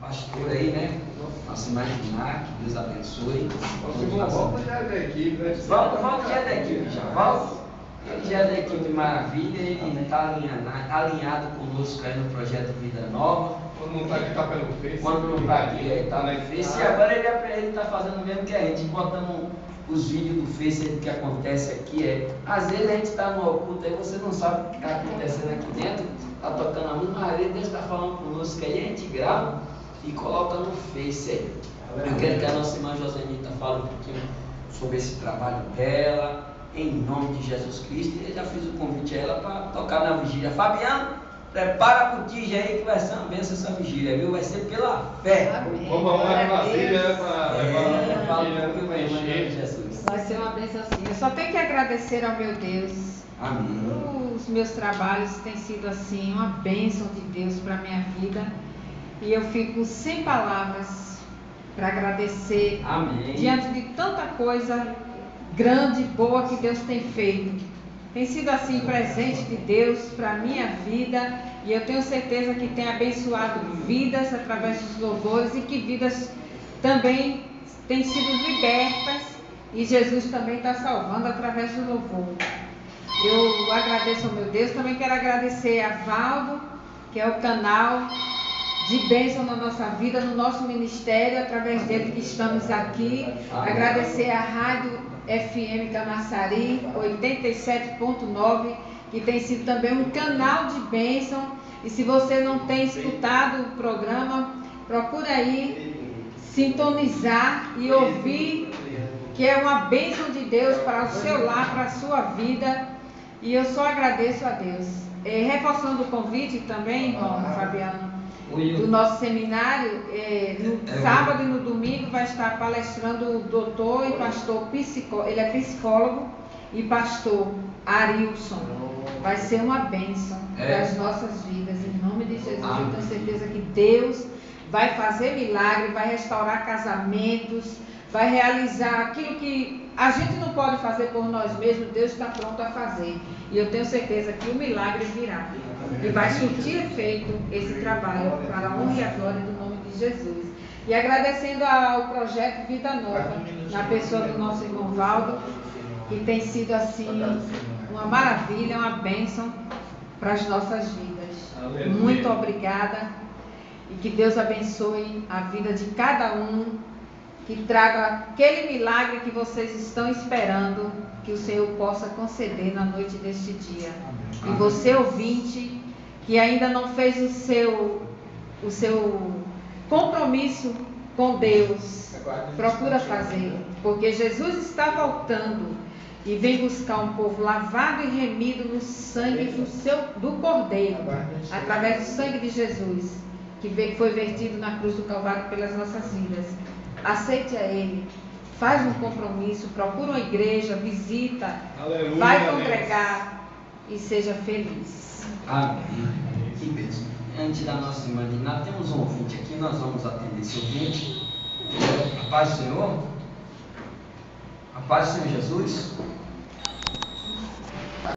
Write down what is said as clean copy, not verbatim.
pastor aí, né? Nossa irmã Diná, que Deus abençoe. Volta já da equipe, né? Volta já da equipe, já volta. Ele já é da equipe Maravilha, ele está alinhado conosco aí no projeto Vida Nova. Quando não está aqui, está pelo Face. Quando não está aqui, ele está no Face. E agora ele está fazendo o mesmo que a gente, botando os vídeos do Face do que acontece aqui. Às vezes a gente está no oculto aí, você não sabe o que está acontecendo aqui dentro, está tocando a música, mas Deus está falando conosco aí, a gente grava e coloca no Face aí. Eu quero que a nossa irmã Josenita fale um pouquinho sobre esse trabalho dela. Em nome de Jesus Cristo, eu já fiz o convite a ela para tocar na vigília. Fabiano, prepara a botija aí que vai ser uma benção essa vigília, viu? Vai ser pela fé. Vamos arrumar a vasilha para encher. Jesus. Vai ser uma benção assim. Eu só tenho que agradecer ao meu Deus. Amém. Os meus trabalhos têm sido assim, uma bênção de Deus para a minha vida. E eu fico sem palavras para agradecer. Amém. Diante de tanta coisa grande, boa que Deus tem feito. Tem sido assim presente de Deus para a minha vida, e eu tenho certeza que tem abençoado vidas através dos louvores, e que vidas também têm sido libertas, e Jesus também está salvando através do louvor. Eu agradeço ao meu Deus. Também quero agradecer a Valdo, que é o canal de bênção na nossa vida, no nosso ministério, através dele que estamos aqui. Agradecer a Rádio FM Camaçari 87.9, que tem sido também um canal de bênção. E se você não tem escutado o programa, procura aí sintonizar e ouvir, que é uma bênção de Deus para o seu lar, para a sua vida. E eu só agradeço a Deus. Reforçando o convite também, irmão Fabiano, do nosso seminário, no sábado e no domingo vai estar palestrando o doutor e pastor psicólogo, ele é psicólogo e pastor Arilson. Vai ser uma bênção para as nossas vidas, em nome de Jesus. Eu tenho certeza que Deus vai fazer milagre, vai restaurar casamentos, vai realizar aquilo que a gente não pode fazer por nós mesmos. Deus está pronto a fazer, e eu tenho certeza que o milagre virá. E vai surtir efeito esse trabalho para a honra e a glória do nome de Jesus. E agradecendo ao projeto Vida Nova, na pessoa do nosso irmão Valdo, que tem sido assim uma maravilha, uma bênção para as nossas vidas. Aleluia. Muito obrigada, e que Deus abençoe a vida de cada um, que traga aquele milagre que vocês estão esperando, que o Senhor possa conceder na noite deste dia. Amém. E você, ouvinte, que ainda não fez o seu compromisso com Deus, procura fazer, porque Jesus está voltando e vem buscar um povo lavado e remido no sangue do Cordeiro, através do sangue de Jesus, que foi vertido na cruz do Calvário pelas nossas vidas. Aceite a Ele, faz um compromisso, procura uma igreja, visita, aleluia, vai congregar e seja feliz. Amém. Que bênção. Antes da nossa irmã Diná, temos um ouvinte aqui, nós vamos atender esse ouvinte. A paz do Senhor. A paz do Senhor Jesus.